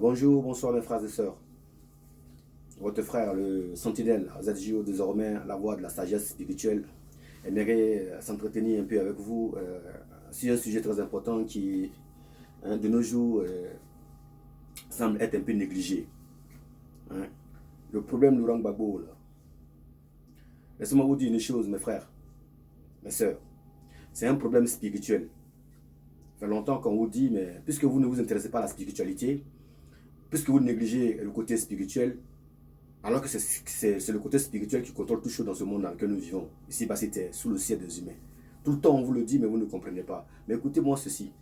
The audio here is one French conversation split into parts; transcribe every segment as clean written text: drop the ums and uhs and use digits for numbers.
Bonjour, bonsoir mes frères et sœurs. Votre frère, le sentinelle ZJO, désormais la voix de la sagesse spirituelle, aimerait s'entretenir un peu avec vous sur un sujet très important qui, de nos jours, semble être un peu négligé. Hein. Le problème Laurent Gbagbo, là. Laissez-moi vous dire une chose, mes frères, mes sœurs. C'est un problème spirituel. Ça fait longtemps qu'on vous dit, mais puisque vous ne vous intéressez pas à la spiritualité, puisque vous négligez le côté spirituel, alors que c'est le côté spirituel qui contrôle tout chose dans ce monde dans lequel nous vivons. Ici, c'était sous le ciel des humains. Tout le temps, on vous le dit, mais vous ne comprenez pas. Mais écoutez-moi ceci.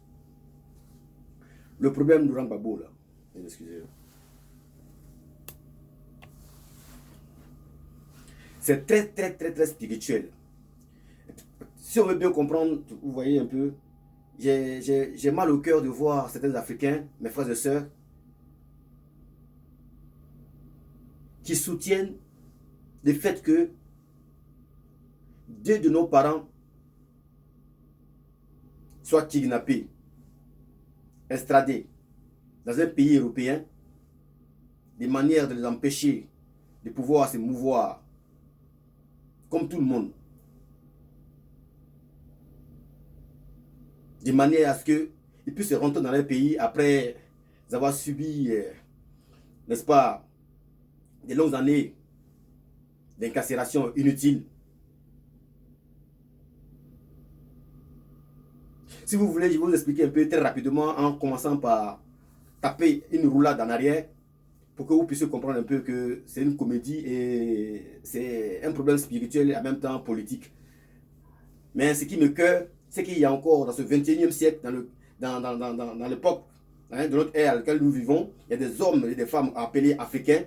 Le problème de Laurent Gbagbo, là, excusez-moi, c'est très spirituel. Si on veut bien comprendre, vous voyez un peu, j'ai mal au cœur de voir certains Africains, mes frères et sœurs, qui soutiennent le fait que deux de nos parents soient kidnappés, extradés dans un pays européen, des manières de les empêcher de pouvoir se mouvoir comme tout le monde, de manière à ce qu'ils puissent rentrer dans leur pays après avoir subi, n'est-ce pas, des longues années d'incarcération inutile. Si vous voulez, je vais vous expliquer un peu très rapidement en commençant par taper une roulade en arrière pour que vous puissiez comprendre un peu que c'est une comédie et c'est un problème spirituel et en même temps politique. Mais ce qui me cœur, c'est qu'il y a encore dans ce 21e siècle, dans l'époque de notre ère à laquelle nous vivons, il y a des hommes et des femmes appelés africains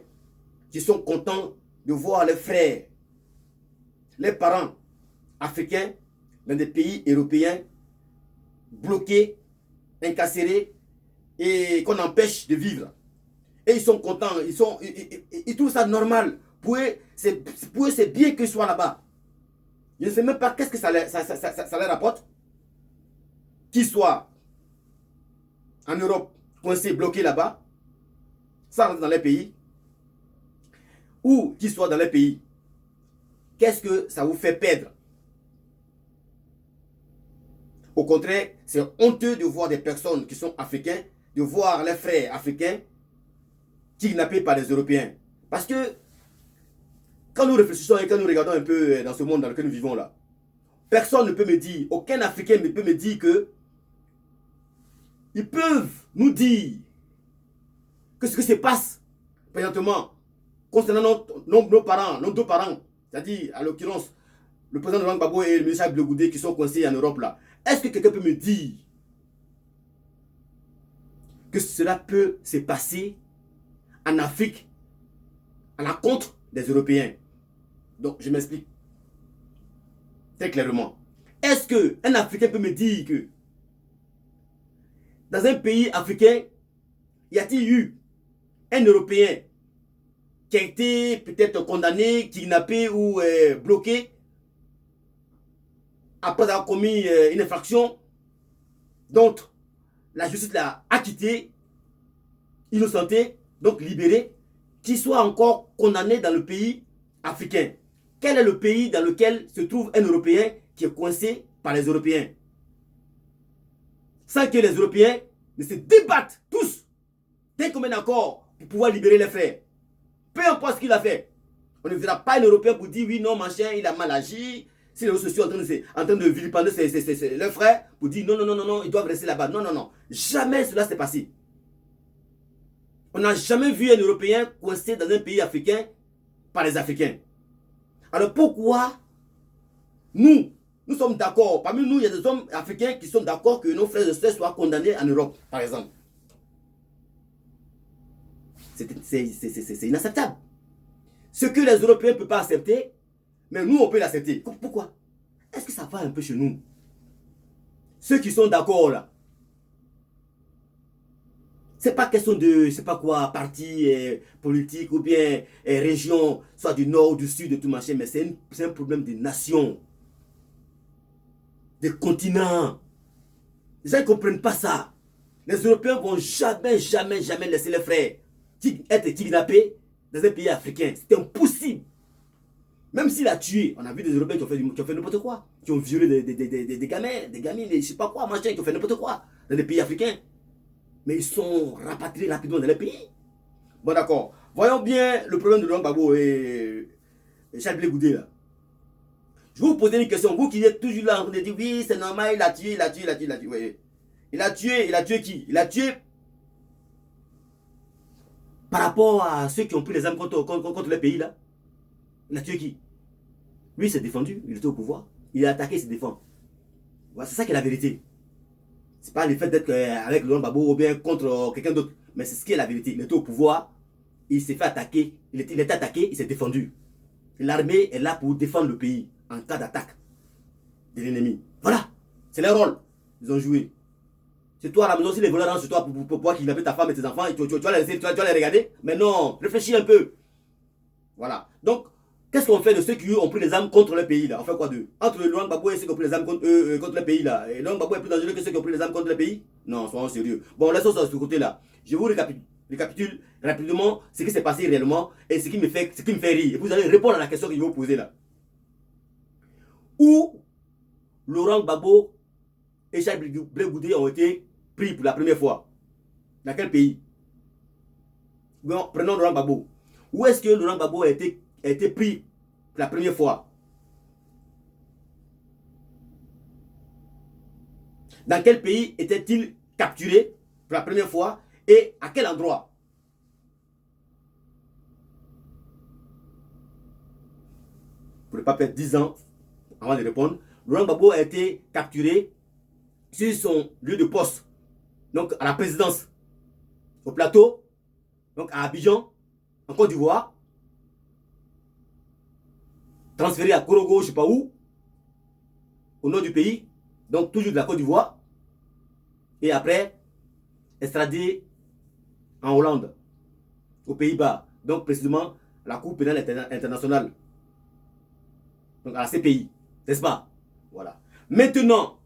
qui sont contents de voir leurs frères, les parents africains dans des pays européens bloqués, incarcérés et qu'on empêche de vivre. Et ils sont contents, ils trouvent ça normal. Pour eux, c'est bien qu'ils soient là-bas. Je ne sais même pas qu'est-ce que ça leur apporte. Qu'ils soient en Europe, coincés, bloqués là-bas, sans rentrer dans les pays, ou qu'ils soient dans les pays. Qu'est-ce que ça vous fait perdre? Au contraire, c'est honteux de voir des personnes qui sont africains, de voir les frères africains kidnappés par les Européens. Parce que quand nous réfléchissons et quand nous regardons un peu dans ce monde dans lequel nous vivons là, personne ne peut me dire, aucun Africain ne peut me dire que ils peuvent nous dire que ce qui se passe présentement concernant nos parents, nos deux parents, c'est-à-dire à l'occurrence le président Laurent Gbagbo et le ministre Blé Goudé qui sont coincés en Europe là, est-ce que quelqu'un peut me dire que cela peut se passer en Afrique à la contre des Européens? Donc je m'explique très clairement. Est-ce qu'un Africain peut me dire que dans un pays africain, y a-t-il eu un Européen qui a été peut-être condamné, kidnappé ou bloqué après avoir commis une infraction dont la justice l'a acquitté, innocenté, donc libéré, qui soit encore condamné dans le pays africain? Quel est le pays dans lequel se trouve un Européen qui est coincé par les Européens sans que les Européens ne se débattent tous d'un commun accord pour pouvoir libérer les frères? Peu importe ce qu'il a fait, on ne verra pas un Européen pour dire oui, non, machin, il a mal agi. Si les réseaux sociaux sont en train de vilipender leurs frères pour dire non, ils doivent rester là-bas. Non. Jamais cela s'est passé. On n'a jamais vu un Européen coincé dans un pays africain par les Africains. Alors pourquoi nous sommes d'accord? Parmi nous, il y a des hommes africains qui sont d'accord que nos frères et sœurs soient condamnés en Europe, par exemple. C'est inacceptable. Ce que les Européens ne peuvent pas accepter, mais nous, on peut l'accepter. Pourquoi? Est-ce que ça va un peu chez nous? Ceux qui sont d'accord là, c'est pas question de, je sais pas quoi, parti politique ou bien région, soit du nord ou du sud, de tout machin, mais c'est un problème de nation, de continent. Les gens ne comprennent pas ça. Les Européens vont jamais, jamais, jamais laisser les frères être kidnappés dans un pays africain. C'est impossible. Même s'il a tué, on a vu des Européens qui ont fait n'importe quoi, qui ont violé des gamins, des gamines, je sais pas quoi, machin, qui ont fait n'importe quoi dans des pays africains. Mais ils sont rapatriés rapidement dans les pays. Bon, d'accord. Voyons bien le problème de Laurent Gbagbo et Charles Blé Goudé là. Je vais vous poser une question. Vous qui êtes toujours là en train de dire oui, c'est normal, il a tué, il a tué, il a tué, il a tué. Oui. Il a tué qui? Il a tué par rapport à ceux qui ont pris les armes contre le pays là. Il a tué qui? Lui, il s'est défendu, il était au pouvoir. Il a attaqué, il s'est défendu. Voilà, c'est ça qui est la vérité. C'est pas le fait d'être avec Laurent Gbagbo ou bien contre quelqu'un d'autre. Mais c'est ce qui est la vérité. Il était au pouvoir, il s'est fait attaquer, il était attaqué, il s'est défendu. L'armée est là pour défendre le pays en cas d'attaque de l'ennemi. Voilà, c'est leur rôle. Ils ont joué. C'est toi à la maison, si les voleurs rentrent sur toi pour pouvoir kidnapper ta femme et tes enfants, et tu vas les regarder. Mais non, réfléchis un peu. Voilà. Donc, qu'est-ce qu'on fait de ceux qui ont pris les armes contre le pays là? On fait quoi d'eux? Entre le Laurent Gbagbo et ceux qui ont pris les armes contre le pays là. Et Laurent Gbagbo est plus dangereux que ceux qui ont pris les armes contre le pays? Non, soyons sérieux. Bon, laissons ça de ce côté là. Je vous récapitule rapidement ce qui s'est passé réellement et ce qui me fait rire. Et vous allez répondre à la question que je vais vous poser là. Où Laurent Gbagbo et Charles Blé Goudé ont été pris pour la première fois? Dans quel pays? Bon, prenons Laurent Gbagbo. Où est-ce que Laurent Gbagbo a été pris pour la première fois? Dans quel pays était-il capturé pour la première fois et à quel endroit? Pour ne pas perdre 10 ans avant de répondre, Laurent Gbagbo a été capturé sur son lieu de poste, donc à la présidence, au plateau, donc à Abidjan, en Côte d'Ivoire, transféré à Korogo, je ne sais pas où, au nord du pays, donc toujours de la Côte d'Ivoire, et après, extradé en Hollande, aux Pays-Bas, donc précisément la Cour pénale internationale, donc à la CPI, n'est-ce pas? Voilà. Maintenant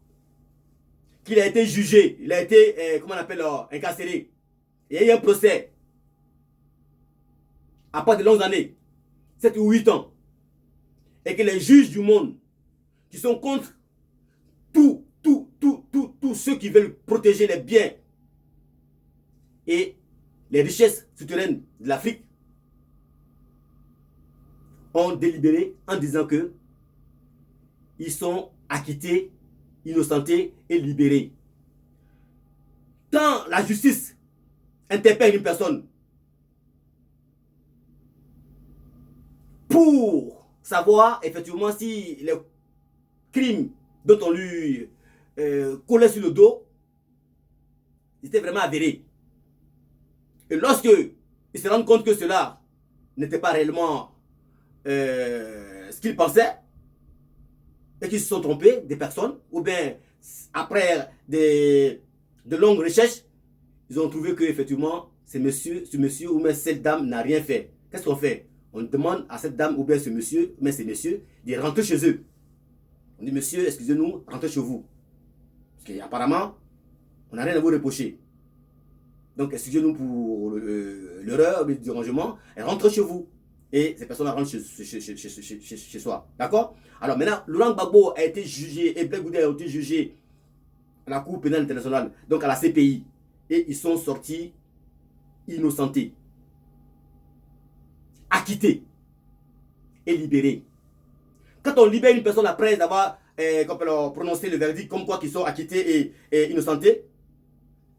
qu'il a été jugé, il a été, comment on appelle, incarcéré, il y a eu un procès, après de longues années, 7 ou 8 ans, et que les juges du monde qui sont contre tous ceux qui veulent protéger les biens et les richesses souterraines de l'Afrique ont délibéré en disant que ils sont acquittés, innocentés et libérés. Quand la justice interpelle une personne pour savoir effectivement si les crimes dont on lui collait sur le dos étaient vraiment avérés. Et lorsque ils se rendent compte que cela n'était pas réellement ce qu'ils pensaient, et qu'ils se sont trompés, des personnes, ou bien après de longues recherches, ils ont trouvé que effectivement ce monsieur ou bien cette dame n'a rien fait. Qu'est-ce qu'on fait? On demande à cette dame ou bien ce monsieur, mais ces messieurs, de rentrer chez eux. On dit, monsieur, excusez-nous, rentrez chez vous. Parce qu'apparemment, on n'a rien à vous reprocher. Donc, excusez-nous pour l'erreur, le dérangement, et rentrez chez vous. Et ces personnes rentrent chez soi. D'accord? Alors maintenant, Laurent Gbagbo a été jugé, et Blé Goudé a été jugé à la Cour pénale internationale, donc à la CPI. Et ils sont sortis innocentés, acquittés et libérés. Quand on libère une personne après avoir prononcé le verdict comme quoi qu'ils sont acquittés et innocentés,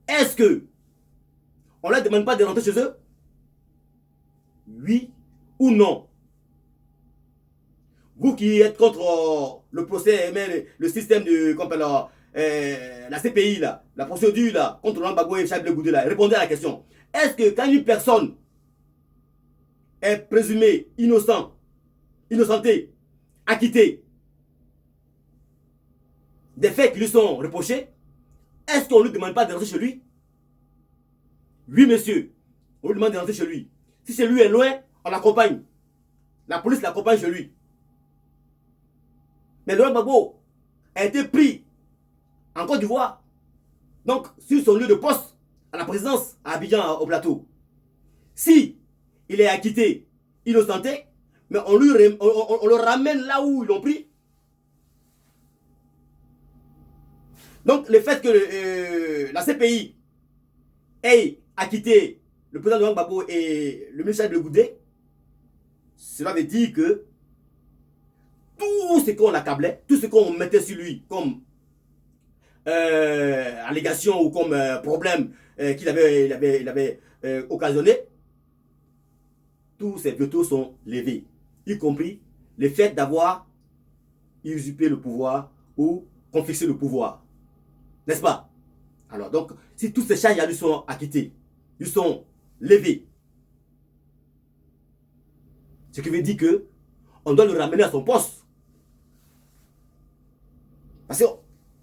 est-ce que on ne leur demande pas de rentrer chez eux? Oui ou non? Vous qui êtes contre le procès, mais le système de la CPI, là, la procédure là, contre Laurent Gbagbo et Charles Blé Goudé, là, répondez à la question. Est-ce que quand une personne est présumée innocentée, acquittée des faits qui lui sont reprochés, est-ce qu'on ne lui demande pas de rentrer chez lui? Oui, monsieur. On lui demande de rentrer chez lui. Si chez lui est loin, on l'accompagne. La police l'accompagne chez lui. Mais Laurent Gbagbo a été pris en Côte d'Ivoire. Donc, sur son lieu de poste, à la présidence, à Abidjan, au plateau, si il est acquitté, innocenté, mais on le ramène là où ils l'ont pris. Donc, le fait que la CPI ait acquitté le président Laurent Gbagbo et le ministre de Goudé, cela veut dire que tout ce qu'on accablait, tout ce qu'on mettait sur lui comme allégation ou comme problème qu'il avait occasionné, tous ces veto sont levés, y compris le fait d'avoir usurpé le pouvoir ou confisqué le pouvoir. N'est-ce pas? Alors donc, si toutes ces charges lui sont acquittées, ils sont levés, ce qui veut dire que on doit le ramener à son poste. Parce que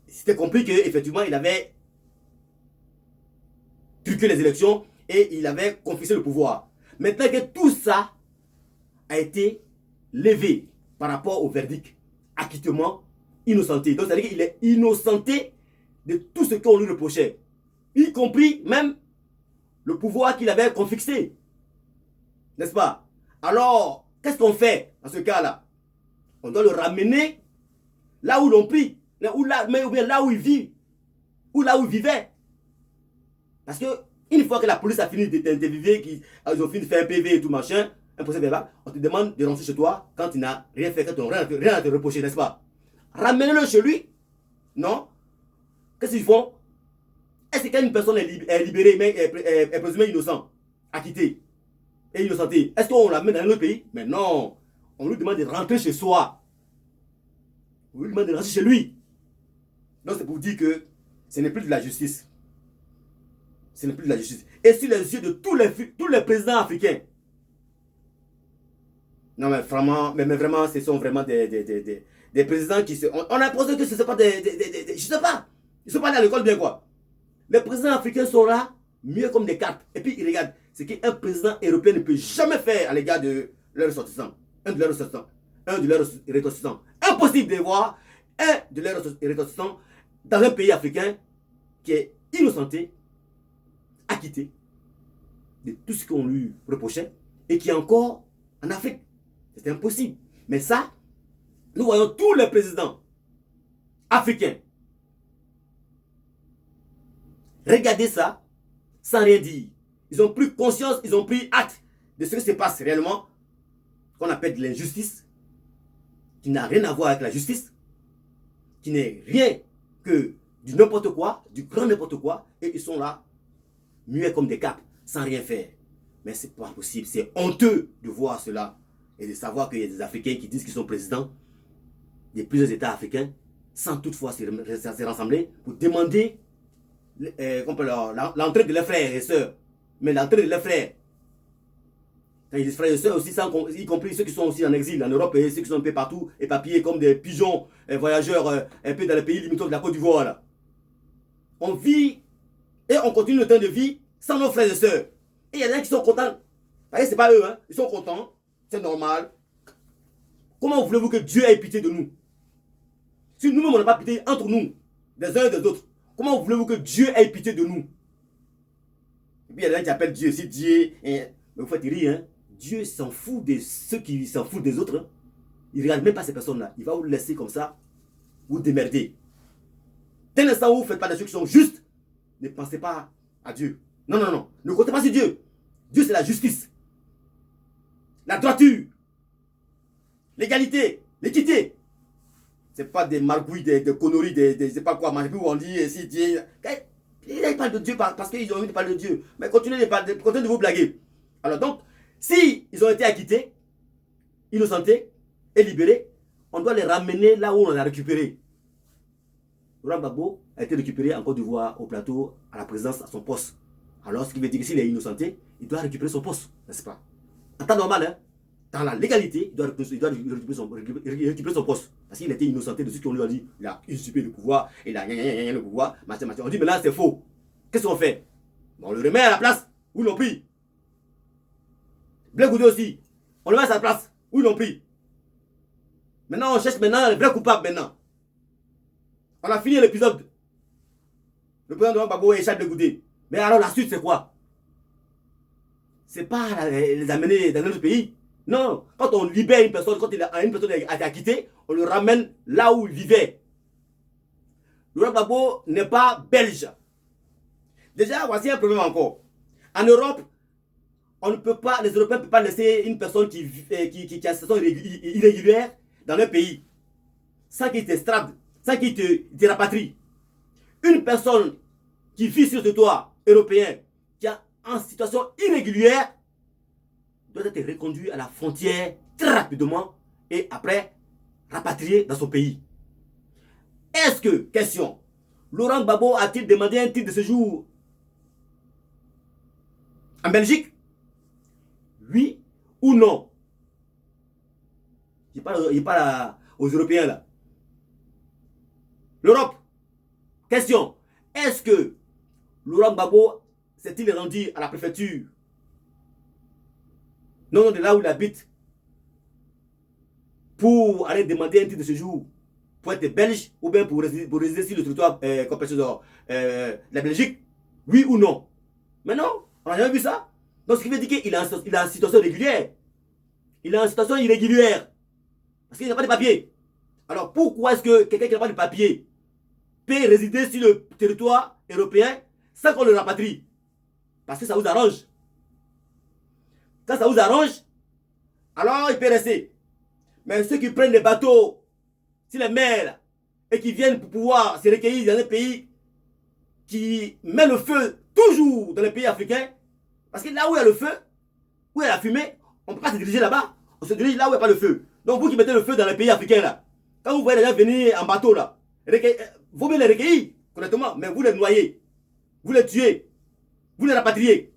c'était compris qu'effectivement, il avait truqué les élections et il avait confisqué le pouvoir. Maintenant que tout ça a été levé par rapport au verdict, acquittement, innocenté. Donc, c'est-à-dire qu'il est innocenté de tout ce qu'on lui reprochait, y compris même le pouvoir qu'il avait confisqué. N'est-ce pas? Alors, qu'est-ce qu'on fait dans ce cas-là? On doit le ramener là où l'on prie, ou bien là où il vit, ou là où il vivait. Parce que une fois que la police a fini d'interviewer, qu'ils ont fini de faire un PV et tout machin, un procès verbal, on te demande de rentrer chez toi quand il n'a rien fait, quand tu n'as rien à te reprocher, n'est-ce pas? Ramenez-le chez lui. Non? Qu'est-ce qu'ils font? Est-ce que quand une personne est libérée, mais est présumée innocente, acquittée et innocentée, est-ce qu'on la met dans un autre pays? Mais non. On lui demande de rentrer chez soi. On lui demande de rentrer chez lui. Donc c'est pour dire que ce n'est plus de la justice. Ce n'est plus de la justice. Et sur les yeux de tous les présidents africains. Non mais vraiment, ce sont vraiment des présidents qui se... On a l'impression que ce ne sont pas je sais pas. Ils ne sont pas allés à l'école bien quoi. Les présidents africains sont là, mieux comme des cartes. Et puis ils regardent ce qu'un président européen ne peut jamais faire à l'égard de leurs ressortissants. Un de leurs ressortissants. Impossible de voir un de leurs ressortissants dans un pays africain qui est innocenté, acquitté de tout ce qu'on lui reprochait et qui est encore en Afrique. C'est impossible. Mais ça, nous voyons tous les présidents africains regarder ça sans rien dire. Ils ont pris conscience, ils ont pris acte de ce qui se passe réellement, qu'on appelle de l'injustice, qui n'a rien à voir avec la justice, qui n'est rien que du n'importe quoi, du grand n'importe quoi, et ils sont là, muets comme des capes, sans rien faire. Mais c'est pas possible, c'est honteux de voir cela, et de savoir qu'il y a des Africains qui disent qu'ils sont présidents de plusieurs États africains, sans toutefois se rassembler pour demander l'entrée de leurs frères et sœurs. Mais l'entrée de leurs frères, quand ils disent frères et sœurs aussi, y compris ceux qui sont aussi en exil en Europe et ceux qui sont un peu partout éparpillés comme des pigeons voyageurs un peu dans les pays limitrophes de la Côte d'Ivoire. On vit et on continue le temps de vie sans nos frères et sœurs. Et il y a des gens qui sont contents. C'est pas eux, hein. Ils sont contents, c'est normal. Comment voulez-vous que Dieu ait pitié de nous? Si nous-mêmes on n'a pas pitié entre nous, des uns et des autres, comment voulez-vous que Dieu ait pitié de nous? Et puis il y a des gens qui appellent Dieu aussi Dieu. Mais vous faites rire, hein? Dieu s'en fout de ceux qui s'en foutent des autres. Hein? Il ne regarde même pas ces personnes-là. Il va vous laisser comme ça, vous démerder. Dès l'instant où vous ne faites pas des choses qui sont justes, ne pensez pas à Dieu. Non, non, non. Ne comptez pas sur Dieu. Dieu, c'est la justice, la droiture, l'égalité, l'équité. Ce n'est pas des margouilles, des conneries, je ne sais pas quoi. Où on dit si Dieu. Ils parlent de Dieu parce qu'ils ont envie de parler de Dieu. Mais continuez de vous blaguer. Alors donc, si ils ont été acquittés, innocentés et libérés, on doit les ramener là où on les a récupérés. Laurent Gbagbo a été récupéré en Côte d'Ivoire au plateau, à la présidence, à son poste. Alors, ce qui veut dire que s'il est innocenté, il doit récupérer son poste, n'est-ce pas? En temps normal, hein, dans la légalité, il doit récupérer son poste. Parce qu'il était innocenté de ce qu'on lui a dit. Il a usurpé le pouvoir, il a le pouvoir. On dit, mais là, c'est faux. Qu'est-ce qu'on fait? On le remet à la place où ils l'ont pris. Blé Goudé aussi, on le met à sa place où ils l'ont pris. Maintenant, on cherche maintenant les vrais coupables maintenant. On a fini l'épisode. Le président Laurent Gbagbo et Charles Goudé. Mais alors la suite, c'est quoi? C'est pas les amener dans notre pays. Non, quand on libère une personne, quand une personne a été acquittée, on le ramène là où il vivait. Laurent Gbagbo n'est pas belge. Déjà, voici un problème encore. En Europe, on ne peut pas, les Européens ne peuvent pas laisser une personne qui a une situation irrégulière dans leur pays sans qu'il t'extrade, sans qu'il te rapatrie. Une personne qui vit sur le territoire européen, qui est en situation irrégulière, doit être reconduit à la frontière très rapidement et après rapatrié dans son pays. Est-ce que, question, Laurent Gbagbo a-t-il demandé un titre de séjour en Belgique? Oui ou non? Il parle aux Européens là. L'Europe, question, est-ce que Laurent Gbagbo s'est-il rendu à la préfecture? Non, de là où il habite, pour aller demander un titre de séjour, pour être belge ou bien pour résider sur le territoire de la Belgique? Oui ou non? Mais non, on n'a jamais vu ça. Donc ce qui veut dire qu'il est en situation régulière. Il est en situation irrégulière. Parce qu'il n'a pas de papier. Alors pourquoi est-ce que quelqu'un qui n'a pas de papier peut résider sur le territoire européen sans qu'on le rapatrie? Parce que ça vous arrange. Quand ça vous arrange, alors il peut rester. Mais ceux qui prennent des bateaux sur les mers et qui viennent pour pouvoir se recueillir dans les pays qui mettent le feu toujours dans les pays africains, parce que là où il y a le feu, où il y a la fumée, on ne peut pas se diriger là-bas. On se dirige là où il n'y a pas de feu. Donc vous qui mettez le feu dans les pays africains là, quand vous voyez les gens venir en bateau là, vous mieux les recueillir correctement, mais vous les noyez, vous les tuez, vous les rapatriez.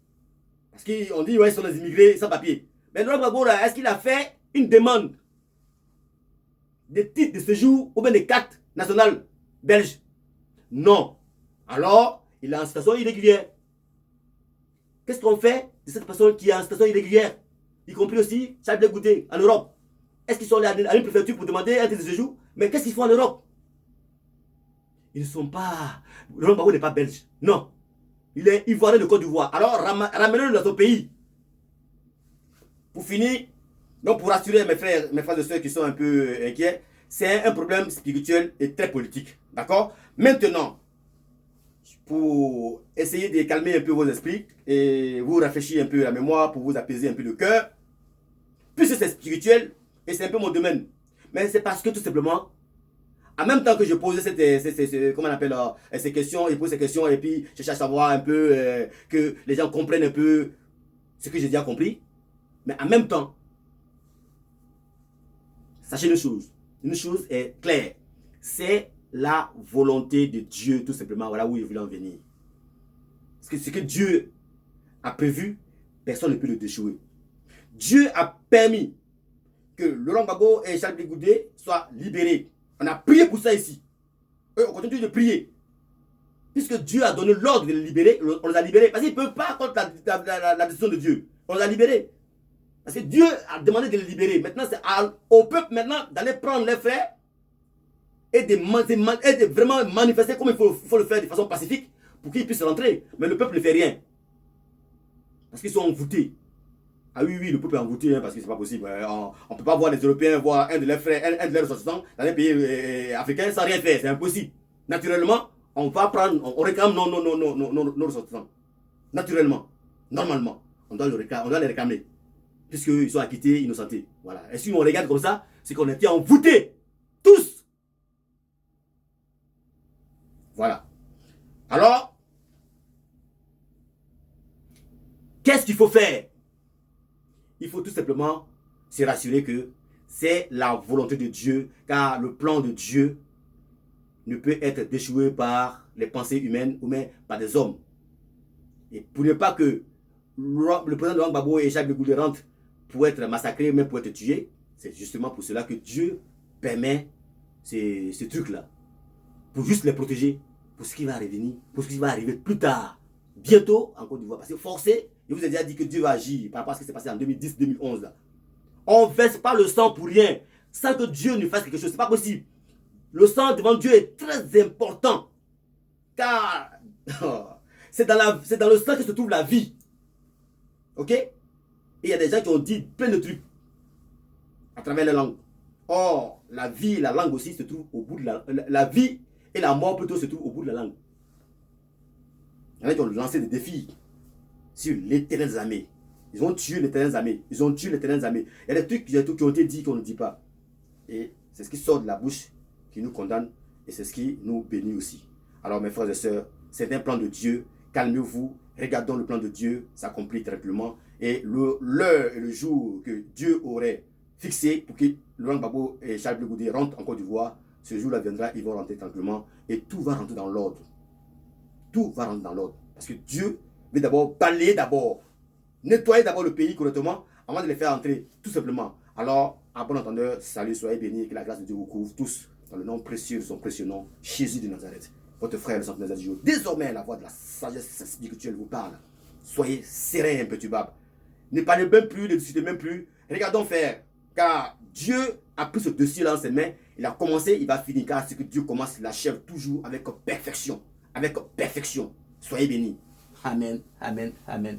Parce qu'on dit ouais, ce sont des immigrés sans papier. Mais Laurent Gbagbo là, est-ce qu'il a fait une demande de titre de séjour ou bien de carte nationale belge? Non. Alors, il est en situation irrégulière. Qu'est-ce qu'on fait de cette personne qui est en situation irrégulière? Y compris aussi Charles Goudé en Europe. Est-ce qu'ils sont allés à une préfecture pour demander un titre de séjour? Mais qu'est-ce qu'ils font en Europe? Ils ne sont pas... Laurent Gbagbo n'est pas belge. Non. Il est ivoirien de Côte d'Ivoire. Alors, ramenez-le dans son pays. Pour finir, donc pour rassurer mes frères et sœurs qui sont un peu inquiets, c'est un problème spirituel et très politique. D'accord? Maintenant, pour essayer de calmer un peu vos esprits et vous rafraîchir un peu la mémoire, pour vous apaiser un peu le cœur, puisque c'est spirituel et c'est un peu mon domaine. Mais c'est parce que tout simplement, en même temps que je posais comment on appelle, ces questions, je pose ces questions et puis je cherche à savoir un peu que les gens comprennent un peu ce que j'ai déjà compris. Mais en même temps, sachez une chose est claire, c'est la volonté de Dieu, tout simplement, voilà où il voulait en venir. Parce que ce que Dieu a prévu, personne ne peut le déchouer. Dieu a permis que Laurent Gbagbo et Charles Goudé soient libérés. On a prié pour ça ici. Et on continue de prier. Puisque Dieu a donné l'ordre de les libérer, on les a libérés. Parce qu'ils ne peuvent pas contre la décision de Dieu. On les a libérés. Parce que Dieu a demandé de les libérer. Maintenant, c'est au peuple maintenant d'aller prendre les frères et de vraiment manifester comme il faut le faire de façon pacifique pour qu'ils puissent rentrer. Mais le peuple ne fait rien. Parce qu'ils sont envoûtés. Ah oui, oui, le peuple est envoûté, hein, parce que c'est pas possible. On ne peut pas voir les Européens voir un de leurs frères, un de leurs ressortissants dans un pays africain sans rien faire. C'est impossible. Naturellement, on va prendre, on réclame nos ressortissants. Naturellement, normalement, on doit les réclamer. Puisqu'ils sont acquittés, innocentés. Voilà. Et si on regarde comme ça, c'est qu'on était envoûtés. Tous. Voilà. Alors, qu'est-ce qu'il faut faire? Il faut tout simplement se rassurer que c'est la volonté de Dieu, car le plan de Dieu ne peut être déchoué par les pensées humaines ou même par des hommes. Et pour ne pas que le président Laurent Gbagbo et Charles Goudé rentrent pour être massacrés, même pour être tués, c'est justement pour cela que Dieu permet ce truc-là. Pour juste les protéger, pour ce qui va revenir, pour ce qui va arriver plus tard, bientôt en Côte d'Ivoire. Parce que forcé, je vous ai déjà dit que Dieu va agir par rapport à ce qui s'est passé en 2010-2011. On ne verse pas le sang pour rien, sans que Dieu ne fasse quelque chose. Ce n'est pas possible. Le sang devant Dieu est très important. Car C'est dans le sang que se trouve la vie. Ok? Et il y a des gens qui ont dit plein de trucs à travers la langue. Or, la vie et la langue aussi se trouvent au bout de la vie et la mort plutôt se trouvent au bout de la langue. Il y en a qui ont lancé des défis sur l'éternel des armées. Ils ont tué l'éternel des armées. Ils ont tué l'éternel des armées. Il y a des trucs qui ont été dit qu'on ne dit pas. Et c'est ce qui sort de la bouche qui nous condamne et c'est ce qui nous bénit aussi. Alors mes frères et sœurs, c'est un plan de Dieu. Calmez-vous, regardons le plan de Dieu s'accomplir tranquillement. Et l'heure et le jour que Dieu aurait fixé pour que Laurent Gbagbo et Charles Blé Goudé rentrent en Côte d'Ivoire, ce jour-là viendra, ils vont rentrer tranquillement et tout va rentrer dans l'ordre. Tout va rentrer dans l'ordre. Parce que Dieu veut d'abord balayer d'abord, nettoyer d'abord le pays correctement avant de les faire entrer, tout simplement. Alors, à bon entendeur, salut, soyez bénis, que la grâce de Dieu vous couvre tous dans le nom précieux de son précieux nom, Jésus de Nazareth. Votre frère, le Saint Nazareth, désormais la voix de la sagesse spirituelle vous parle. Soyez serein, imperturbable. Ne parlez même plus, ne discutez même plus. Regardons faire. Car Dieu a pris ce dossier-là en ses mains. Il a commencé, il va finir. Car ce que Dieu commence, il achève toujours avec perfection. Avec perfection. Soyez bénis. Amen, amen, amen.